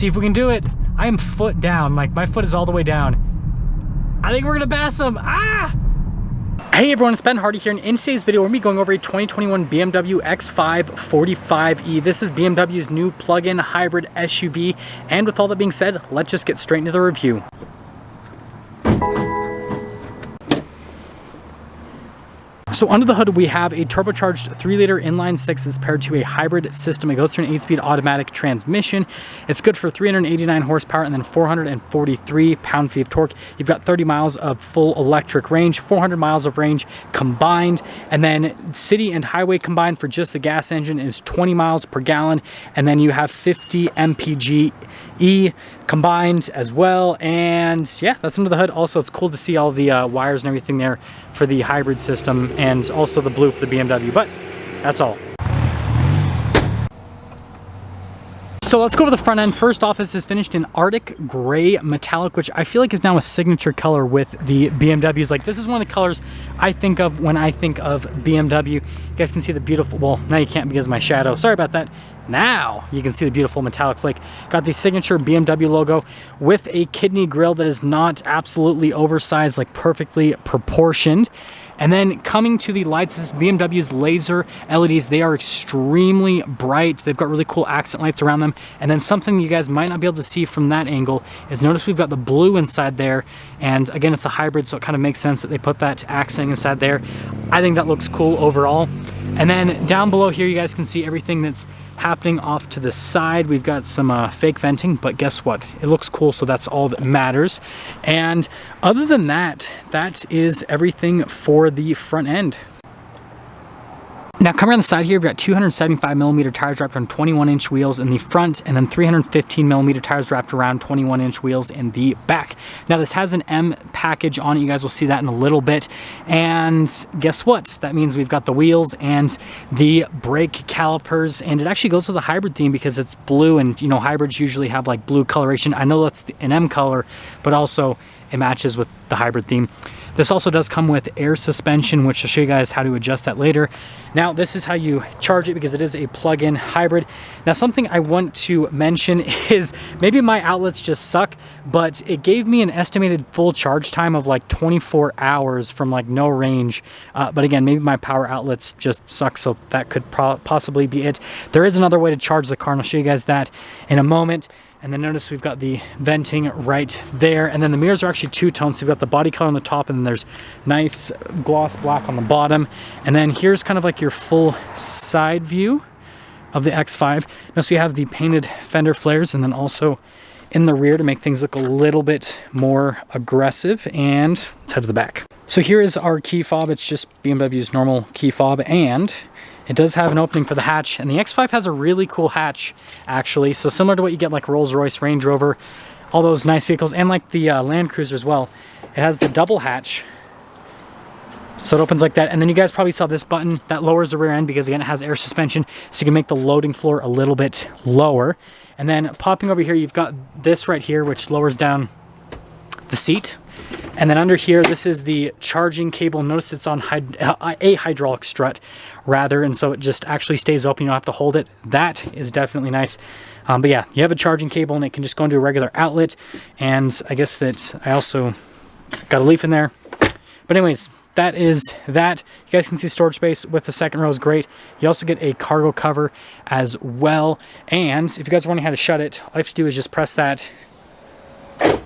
See if we can do it. I am foot down, like my foot is all the way down. I think we're gonna pass them. Ah! Hey everyone, it's Ben Hardy here, and in today's video, we're gonna be going over a 2021 BMW X5 45e. This is BMW's new plug-in hybrid SUV, and with all that being said, let's just get straight into the review. So under the hood, we have a turbocharged 3-liter inline-6 that's paired to a hybrid system. It goes through an 8-speed automatic transmission. It's good for 389 horsepower and then 443 pound-feet of torque. You've got 30 miles of full electric range, 400 miles of range combined, and then city and highway combined for just the gas engine is 20 miles per gallon, and then you have 50 mpg combined as well. And yeah, that's under the hood. Also, it's cool to see all the wires and everything there for the hybrid system, and also the blue for the BMW, but that's all. So let's go to the front end. First off, this is finished in Arctic Gray Metallic, which I feel like is now a signature color with the BMWs. Like, this is one of the colors I think of when I think of BMW. You guys can see the beautiful, well, now you can't because of my shadow. Sorry about that. Now you can see the beautiful metallic flake. Got the signature BMW logo with a kidney grille that is not absolutely oversized, like perfectly proportioned. And then coming to the lights, this is BMW's laser LEDs. They are extremely bright. They've got really cool accent lights around them. And then something you guys might not be able to see from that angle is, notice we've got the blue inside there. And again, it's a hybrid, so it kind of makes sense that they put that accent inside there. I think that looks cool overall. And then down below here, you guys can see everything that's happening off to the side. We've got some fake venting, but guess what? It looks cool, so that's all that matters. And other than that, that is everything for the front end. Now, coming around the side here, we've got 275mm tires wrapped on 21-inch wheels in the front, and then 315mm tires wrapped around 21-inch wheels in the back. Now, this has an M package on it. You guys will see that in a little bit. And guess what? That means we've got the wheels and the brake calipers, and it actually goes with the hybrid theme because it's blue, and you know, hybrids usually have like blue coloration. I know that's an M color, but also it matches with the hybrid theme. This also does come with air suspension, which I'll show you guys how to adjust that later. Now, this is how you charge it because it is a plug-in hybrid. Now, something I want to mention is maybe my outlets just suck, but it gave me an estimated full charge time of like 24 hours from like no range. But again, maybe my power outlets just suck, so that could possibly be it. There is another way to charge the car, and I'll show you guys that in a moment. And then notice we've got the venting right there. And then the mirrors are actually two-tone. So we've got the body color on the top, and then there's nice gloss black on the bottom. And then here's kind of like your full side view of the X5. Notice we have the painted fender flares, and then also in the rear to make things look a little bit more aggressive. And let's head to the back. So here is our key fob. It's just BMW's normal key fob, and it does have an opening for the hatch, and the X5 has a really cool hatch, actually. So similar to what you get like Rolls-Royce, Range Rover, all those nice vehicles, and like the Land Cruiser as well. It has the double hatch, so it opens like that. And then you guys probably saw this button that lowers the rear end because, again, it has air suspension, so you can make the loading floor a little bit lower. And then popping over here, you've got this right here, which lowers down the seat. And then under here, this is the charging cable. Notice it's on a hydraulic strut, rather, and so it just actually stays open. You don't have to hold it. That is definitely nice. But yeah, you have a charging cable, and it can just go into a regular outlet. And I guess that I also got a leaf in there. But anyways, that is that. You guys can see storage space with the second row is great. You also get a cargo cover as well. And if you guys are wondering how to shut it, all you have to do is just press that.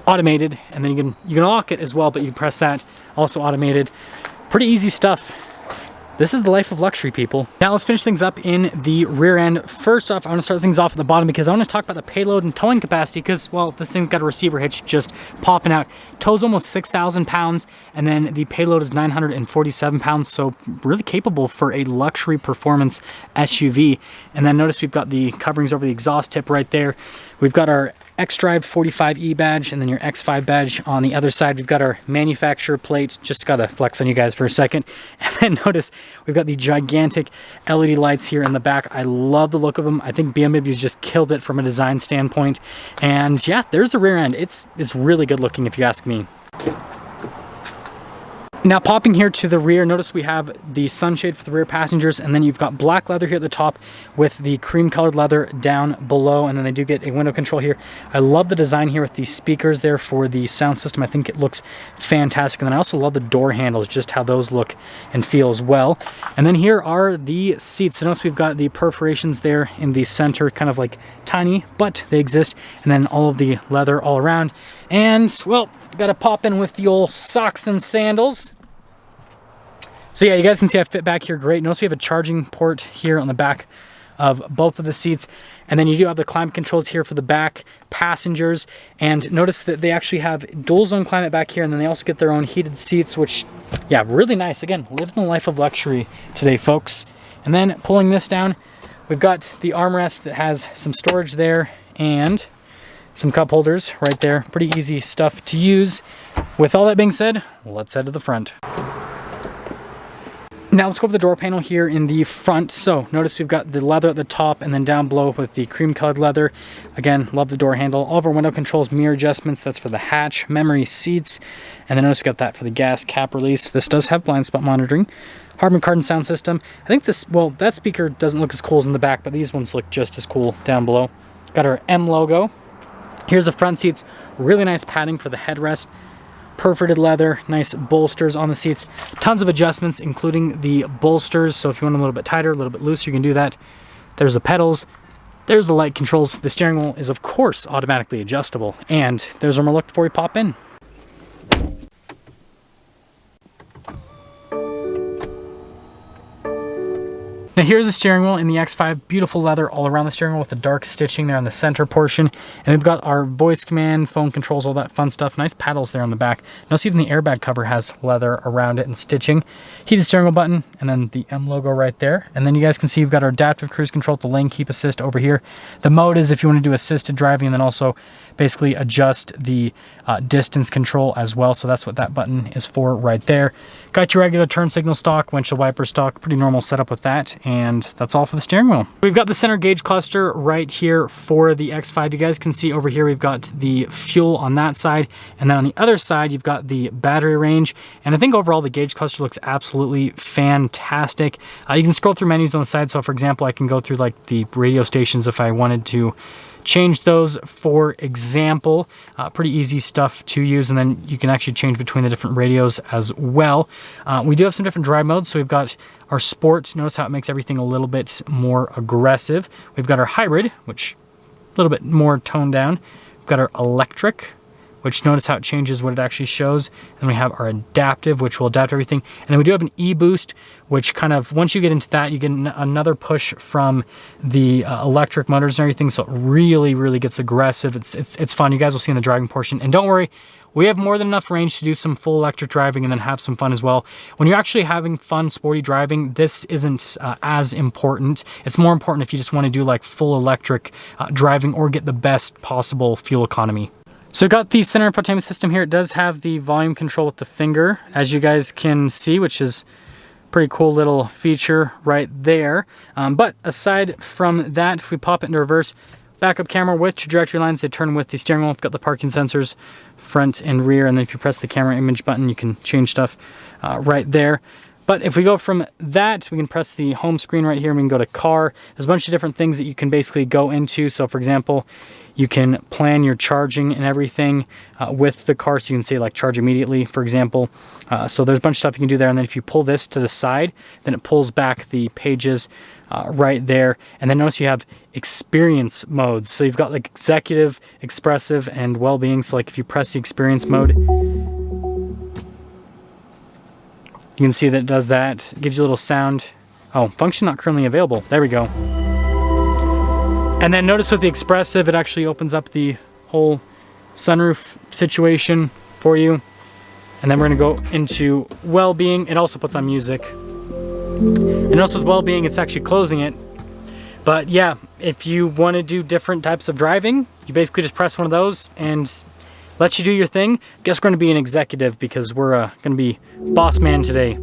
Automated, and then you can lock it as well, but you can press that, also automated. Pretty easy stuff. This is the life of luxury, people. Now let's finish things up in the rear end. First off, I want to start things off at the bottom because I want to talk about the payload and towing capacity because, well, this thing's got a receiver hitch just popping out. Tows almost 6,000 pounds, and then the payload is 947 pounds, so really capable for a luxury performance SUV. And then notice we've got the coverings over the exhaust tip right there. We've got our xDrive45e badge, and then your X5 badge on the other side. We've got our manufacturer plate. Just gotta flex on you guys for a second. And then notice we've got the gigantic LED lights here in the back. I love the look of them. I think BMW's just killed it from a design standpoint. And yeah, there's the rear end. It's really good looking if you ask me. Now popping here to the rear, notice we have the sunshade for the rear passengers, and then you've got black leather here at the top with the cream colored leather down below, and then they do get a window control here. I love the design here with the speakers there for the sound system. I think it looks fantastic. And then I also love the door handles, just how those look and feel as well. And then here are the seats. So notice we've got the perforations there in the center, kind of like tiny, but they exist. And then all of the leather all around. And well, got to pop in with the old socks and sandals. So yeah, you guys can see I fit back here great. Notice we have a charging port here on the back of both of the seats. And then you do have the climate controls here for the back passengers. And notice that they actually have dual zone climate back here. And then they also get their own heated seats, which, yeah, really nice. Again, living the life of luxury today, folks. And then pulling this down, we've got the armrest that has some storage there and some cup holders right there. Pretty easy stuff to use. With all that being said, let's head to the front. Now let's go over the door panel here in the front. So notice we've got the leather at the top and then down below with the cream colored leather. Again, love the door handle. All of our window controls, mirror adjustments, that's for the hatch, memory seats. And then notice we got that for the gas cap release. This does have blind spot monitoring. Harman Kardon sound system. I think this, well, that speaker doesn't look as cool as in the back, but these ones look just as cool down below. Got our M logo. Here's the front seats. Really nice padding for the headrest. Perforated leather, nice bolsters on the seats. Tons of adjustments, including the bolsters. So if you want them a little bit tighter, a little bit looser, you can do that. There's the pedals. There's the light controls. The steering wheel is, of course, automatically adjustable. And there's our look before we pop in. Now here's the steering wheel in the X5, beautiful leather all around the steering wheel with the dark stitching there on the center portion. And we've got our voice command, phone controls, all that fun stuff. Nice paddles there on the back. Notice even the airbag cover has leather around it and stitching. Heated steering wheel button, and then the M logo right there. And then you guys can see you've got our adaptive cruise control, the lane keep assist over here. The mode is if you want to do assisted driving, and then also basically adjust the distance control as well. So that's what that button is for right there. Got your regular turn signal stock, windshield wiper stock, pretty normal setup with that. And that's all for the steering wheel. We've got the center gauge cluster right here for the X5. You guys can see over here we've got the fuel on that side, and then on the other side you've got the battery range. And I think overall the gauge cluster looks absolutely fantastic. You can scroll through menus on the side. So for example, I can go through like the radio stations if I wanted to change those, for example. Pretty easy stuff to use, and then you can actually change between the different radios as well. We do have some different drive modes. So we've got our sports. Notice how it makes everything a little bit more aggressive. We've got our hybrid, which a little bit more toned down. We've got our electric, which notice how it changes what it actually shows. And we have our adaptive, which will adapt everything. And then we do have an e-boost, which kind of, once you get into that, you get another push from the electric motors and everything. So it really, really gets aggressive. It's fun. You guys will see in the driving portion. And don't worry, we have more than enough range to do some full electric driving and then have some fun as well. When you're actually having fun, sporty driving, this isn't as important. It's more important if you just want to do like full electric driving or get the best possible fuel economy. So got the center infotainment system here. It does have the volume control with the finger, as you guys can see, which is a pretty cool little feature right there. But aside from that, if we pop it into reverse, backup camera with trajectory lines, they turn with the steering wheel. We've got the parking sensors front and rear, and then if you press the camera image button, you can change stuff right there. But if we go from that, we can press the home screen right here, and we can go to car. There's a bunch of different things that you can basically go into. So for example, you can plan your charging and everything with the car. So you can say like charge immediately, for example. So there's a bunch of stuff you can do there. And then if you pull this to the side, then it pulls back the pages right there. And then notice you have experience modes. So you've got like executive, expressive, and well-being. So like if you press the experience mode, you can see that it does that. It gives you a little sound. Oh, function not currently available. There we go. And then notice with the expressive, it actually opens up the whole sunroof situation for you. And then we're gonna go into well-being. It also puts on music. And also with well-being, it's actually closing it. But yeah, if you want to do different types of driving, you basically just press one of those and let you do your thing. Guess we're going to be an executive because we're going to be boss man today.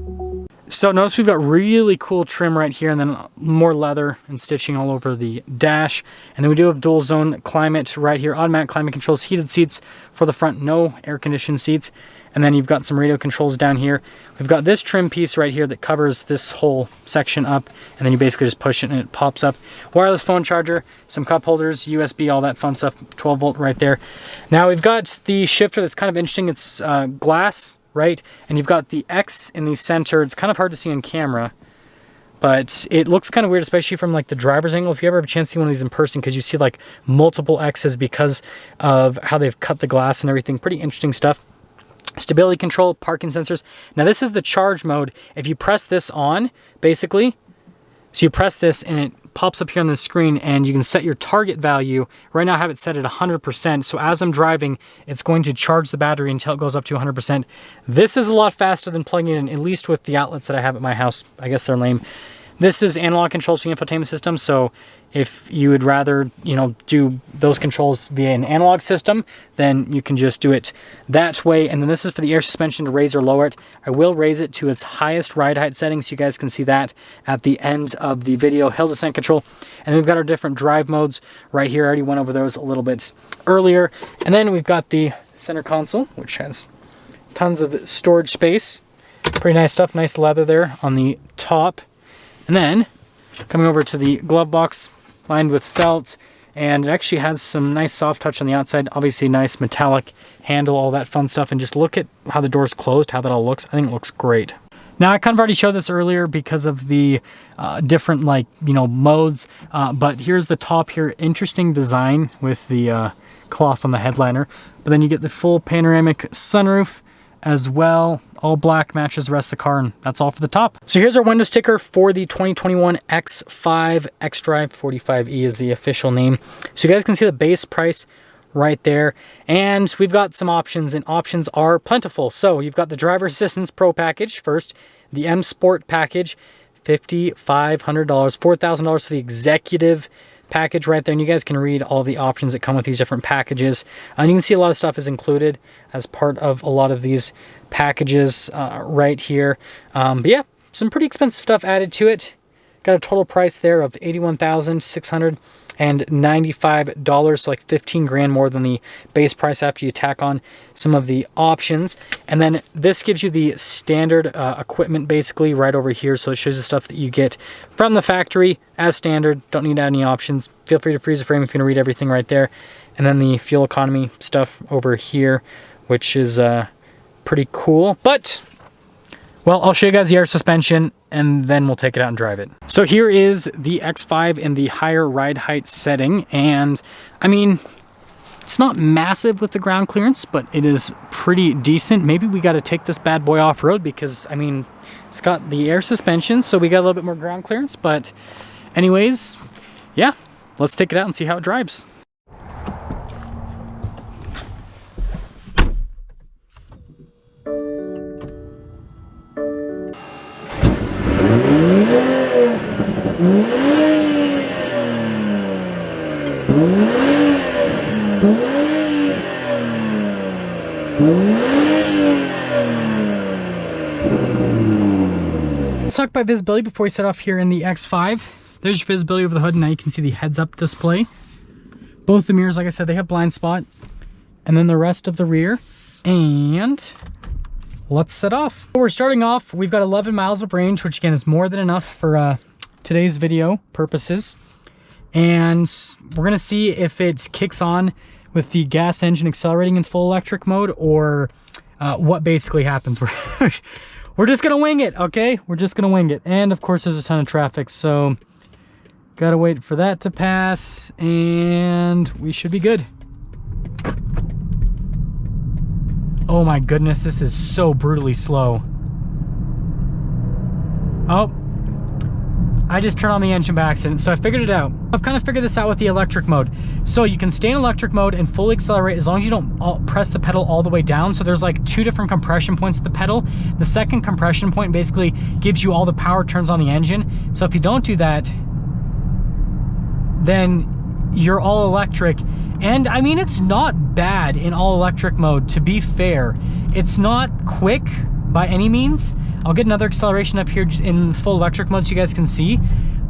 So notice we've got really cool trim right here, and then more leather and stitching all over the dash. And then we do have dual zone climate right here, automatic climate controls, heated seats for the front, no air conditioned seats. And then you've got some radio controls down here. We've got this trim piece right here that covers this whole section up, and then you basically just push it and it pops up. Wireless phone charger, some cup holders, USB, all that fun stuff, 12 volt right there. Now we've got the shifter that's kind of interesting. It's glass, right? And you've got the X in the center. It's kind of hard to see on camera, but it looks kind of weird, especially from like the driver's angle. If you ever have a chance to see one of these in person, because you see like multiple X's because of how they've cut the glass and everything. Pretty interesting stuff. Stability control, parking sensors. Now this is the charge mode. If you press this on, basically, so you press this and it pops up here on the screen, and you can set your target value. Right now I have it set at 100%. So as I'm driving, it's going to charge the battery until it goes up to 100%. This is a lot faster than plugging it in, at least with the outlets that I have at my house. I guess they're lame. This is analog controls for the infotainment system. So if you would rather, you know, do those controls via an analog system, then you can just do it that way. And then this is for the air suspension to raise or lower it. I will raise it to its highest ride height setting, so you guys can see that at the end of the video. Hill descent control. And then we've got our different drive modes right here. I already went over those a little bit earlier. And then we've got the center console, which has tons of storage space. Pretty nice stuff. Nice leather there on the top. And then coming over to the glove box, lined with felt, and it actually has some nice soft touch on the outside. Obviously nice metallic handle, all that fun stuff. And just look at how the door's closed, how that all looks. I think it looks great. Now I kind of already showed this earlier because of the different, like, you know, modes, but here's the top here. Interesting design with the cloth on the headliner, but then you get the full panoramic sunroof as well. All black, matches the rest of the car, and that's all for the top. So here's our window sticker for the 2021 X5. xDrive45e is the official name. So you guys can see the base price right there. And we've got some options, and options are plentiful. So you've got the Driver Assistance Pro package first, the M Sport package, $5,500, $4,000 for the Executive package right there, and you guys can read all the options that come with these different packages. And you can see a lot of stuff is included as part of a lot of these packages right here. But yeah, some pretty expensive stuff added to it. Got a total price there of $81,695, so like 15 grand more than the base price after you tack on some of the options. And then this gives you the standard equipment basically right over here. So it shows the stuff that you get from the factory as standard. Don't need to add any options. Feel free to freeze the frame if you want to read everything right there. And then the fuel economy stuff over here, which is pretty cool. But, well, I'll show you guys the air suspension, and then we'll take it out and drive it. So here is the X5 in the higher ride height setting, and I mean, it's not massive with the ground clearance, but it is pretty decent. Maybe we got to take this bad boy off-road because, I mean, it's got the air suspension, so we got a little bit more ground clearance. But anyways, yeah, let's take it out and see how it drives. Let's talk about visibility before we set off here in the X5. There's your visibility over the hood, and now you can see the heads-up display. Both the mirrors, like I said, they have blind spot, and then the rest of the rear. And let's set off. We're starting off, we've got 11 miles of range, which again is more than enough for today's video purposes. And we're gonna see if it kicks on with the gas engine accelerating in full electric mode, or what basically happens. We're just gonna wing it, okay? We're just gonna wing it. And of course there's a ton of traffic, so gotta wait for that to pass, and we should be good. Oh my goodness, this is so brutally slow. Oh, I just turned on the engine by accident, so I figured it out. I've kind of figured this out with the electric mode. So you can stay in electric mode and fully accelerate as long as you don't press the pedal all the way down. So there's like 2 different compression points with the pedal. The second compression point basically gives you all the power turns on the engine. So if you don't do that, then you're all electric. And I mean, it's not bad in all electric mode, to be fair. It's not quick by any means. I'll get another acceleration up here in full electric mode so you guys can see,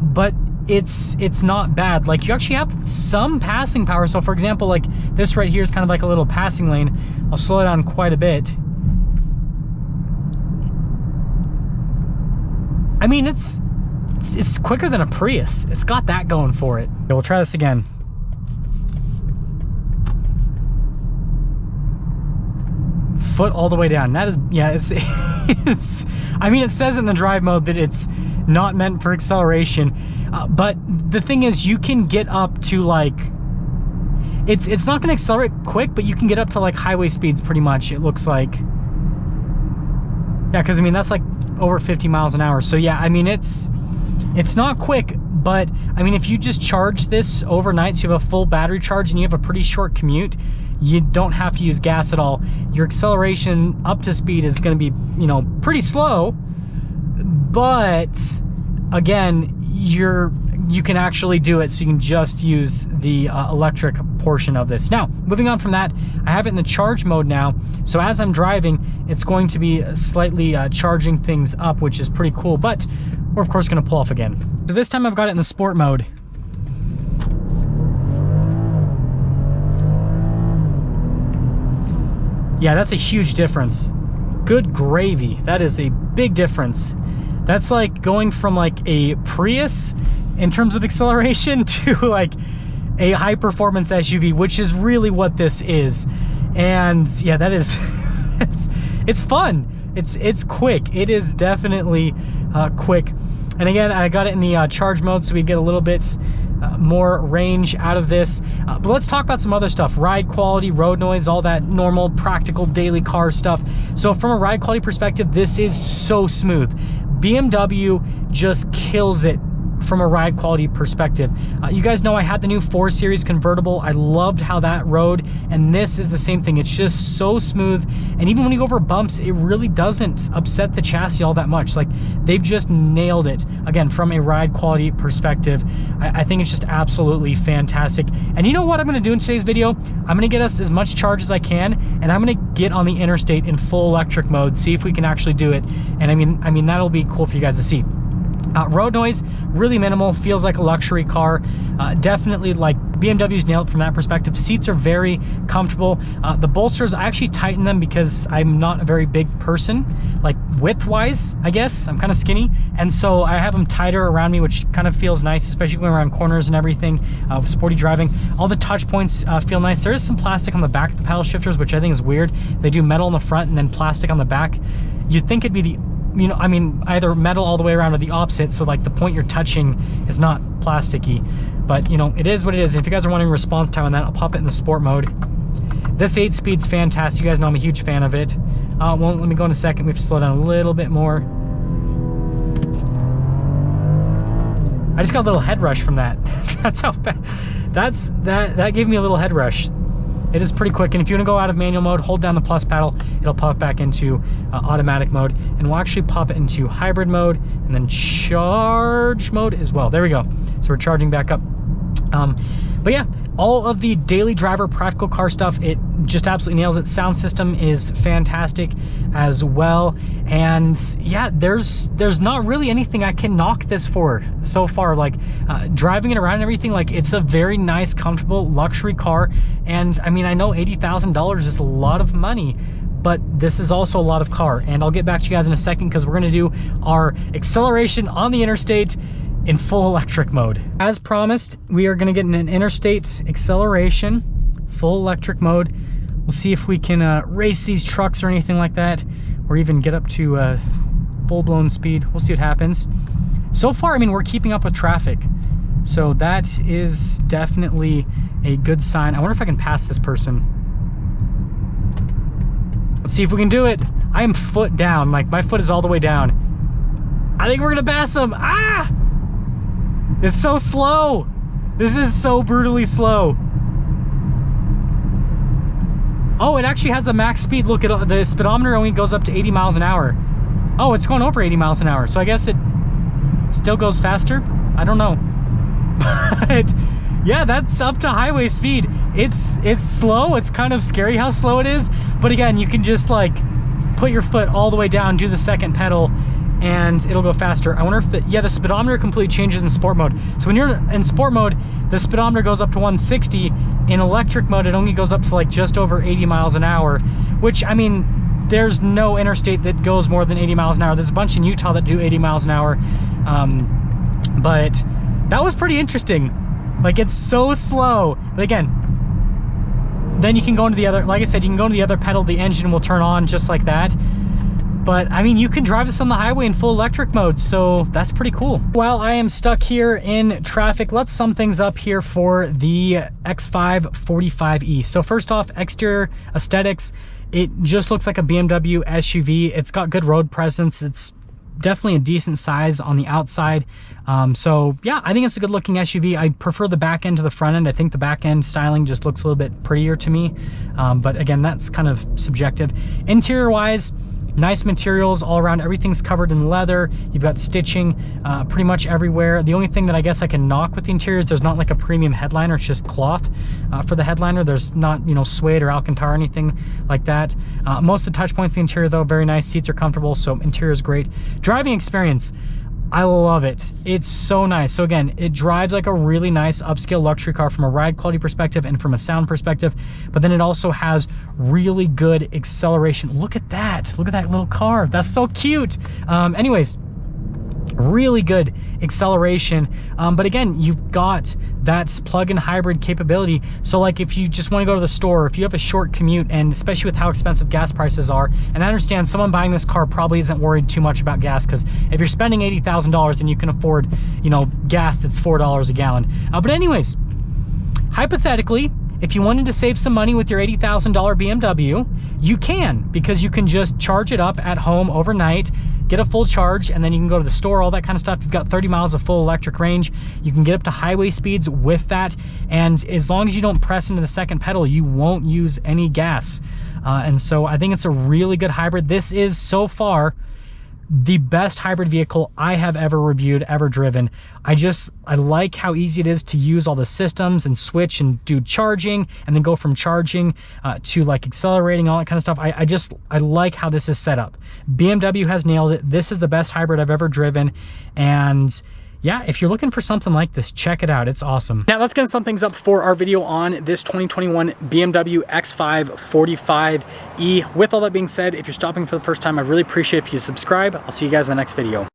but it's not bad. Like, you actually have some passing power. So for example, like this right here is kind of like a little passing lane. I'll slow it down quite a bit. I mean, it's quicker than a Prius. It's got that going for it. Okay, we'll try this again. Foot all the way down. That is, yeah, it's I mean, it says in the drive mode that it's not meant for acceleration, but the thing is, you can get up to like, it's not going to accelerate quick, but you can get up to like highway speeds pretty much, it looks like. Yeah, because I mean, that's like over 50 miles an hour. So yeah, I mean, it's not quick, but I mean, if you just charge this overnight, so you have a full battery charge and you have a pretty short commute, you don't have to use gas at all. Your acceleration up to speed is going to be, you know, pretty slow, but again, you can actually do it, so you can just use the electric portion of this. Now, moving on from that, I have it in the charge mode now, so as I'm driving, it's going to be slightly charging things up, which is pretty cool, but we're of course going to pull off again. So this time I've got it in the sport mode. Yeah, that's a huge difference. Good gravy. That is a big difference. That's like going from like a Prius in terms of acceleration to like a high performance SUV, which is really what this is. And yeah, that is, it's fun. It's quick. It is definitely quick. And again, I got it in the charge mode, so we get a little bit more range out of this. But let's talk about some other stuff. Ride quality, road noise, all that normal, practical, daily car stuff. So from a ride quality perspective, this is so smooth. BMW just kills it from a ride quality perspective. You guys know I had the new 4 Series convertible. I loved how that rode, and this is the same thing. It's just so smooth, and even when you go over bumps, it really doesn't upset the chassis all that much. Like, they've just nailed it, again, from a ride quality perspective. I think it's just absolutely fantastic. And you know what I'm going to do in today's video? I'm going to get us as much charge as I can, and I'm going to get on the interstate in full electric mode, see if we can actually do it. And I mean that'll be cool for you guys to see. Road noise, really minimal, feels like a luxury car. Definitely, like, BMW's nailed it from that perspective. Seats are very comfortable. The bolsters, I actually tighten them because I'm not a very big person, like width-wise, I guess. I'm kind of skinny, and so I have them tighter around me, which kind of feels nice, especially going around corners and everything with sporty driving. All the touch points feel nice. There is some plastic on the back of the paddle shifters, which I think is weird. They do metal on the front and then plastic on the back. You'd think it'd be the, you know, I mean, either metal all the way around or the opposite, so like the point you're touching is not plasticky. But you know, it is what it is. If you guys are wanting response time on that, I'll pop it in the sport mode. This 8-speed's fantastic. You guys know I'm a huge fan of it. Well, let me go in a second. We have to slow down a little bit more. I just got a little head rush from that. That's how bad. That gave me a little head rush. It is pretty quick, and if you want to go out of manual mode, hold down the plus paddle, it'll pop back into automatic mode, and we'll actually pop it into hybrid mode and then charge mode as well. There we go. So we're charging back up. But yeah, all of the daily driver practical car stuff, it just absolutely nails it. Sound system is fantastic as well, and yeah, there's not really anything I can knock this for so far. Like driving it around and everything, like, it's a very nice, comfortable luxury car. And I mean, I know $80,000 is a lot of money, but this is also a lot of car. And I'll get back to you guys in a second, because we're going to do our acceleration on the interstate in full electric mode. As promised, we are going to get in an interstate acceleration, full electric mode. We'll see if we can race these trucks or anything like that, or even get up to full-blown speed. We'll see what happens. So far, I mean, we're keeping up with traffic, so that is definitely a good sign. I wonder if I can pass this person. Let's see if we can do it. I am foot down, like my foot is all the way down. I think we're gonna pass him. Ah! It's so slow. This is so brutally slow. Oh, it actually has a max speed. Look at the speedometer, only goes up to 80 miles an hour. Oh, it's going over 80 miles an hour. So I guess it still goes faster. I don't know. But yeah, that's up to highway speed. It's slow. It's kind of scary how slow it is. But again, you can just like put your foot all the way down, do the second pedal, and it'll go faster. I wonder if the speedometer completely changes in sport mode. So when you're in sport mode, the speedometer goes up to 160. In electric mode, it only goes up to like just over 80 miles an hour, which, I mean, there's no interstate that goes more than 80 miles an hour. There's a bunch in Utah that do 80 miles an hour. But that was pretty interesting. Like, it's so slow. But again, then you can go into the other, like I said, you can go into the other pedal, the engine will turn on just like that. But I mean, you can drive this on the highway in full electric mode, so that's pretty cool. While I am stuck here in traffic, let's sum things up here for the X545e. So first off, exterior aesthetics, it just looks like a BMW SUV. It's got good road presence. It's definitely a decent size on the outside. So yeah, I think it's a good looking SUV. I prefer the back end to the front end. I think the back end styling just looks a little bit prettier to me. But again, that's kind of subjective. Interior wise, nice materials all around. Everything's covered in leather. You've got stitching pretty much everywhere. The only thing that I guess I can knock with the interior is there's not like a premium headliner. It's just cloth for the headliner. There's not, you know, suede or Alcantara or anything like that. Most of the touch points in the interior though, very nice. Seats are comfortable, so interior is great. Driving experience, I love it. It's so nice. So again, it drives like a really nice upscale luxury car from a ride quality perspective and from a sound perspective, but then it also has really good acceleration. Look at that. Look at that little car. That's so cute. Anyways, really good acceleration. But again, you've got that plug-in hybrid capability. So like if you just want to go to the store, if you have a short commute, and especially with how expensive gas prices are, and I understand someone buying this car probably isn't worried too much about gas, because if you're spending $80,000 and you can afford, you know, gas that's $4 a gallon. But anyways, hypothetically, if you wanted to save some money with your $80,000 BMW, you can, because you can just charge it up at home overnight, get a full charge, and then you can go to the store, all that kind of stuff. You've got 30 miles of full electric range. You can get up to highway speeds with that. And as long as you don't press into the second pedal, you won't use any gas. And so I think it's a really good hybrid. This is so far the best hybrid vehicle I have ever reviewed, ever driven. I like how easy it is to use all the systems and switch and do charging, and then go from charging to like accelerating, all that kind of stuff. I like how this is set up. BMW has nailed it. This is the best hybrid I've ever driven. And yeah, if you're looking for something like this, check it out. It's awesome. Now let's get some things up for our video on this 2021 BMW X5 45e. With all that being said, if you're stopping for the first time, I really appreciate if you subscribe. I'll see you guys in the next video.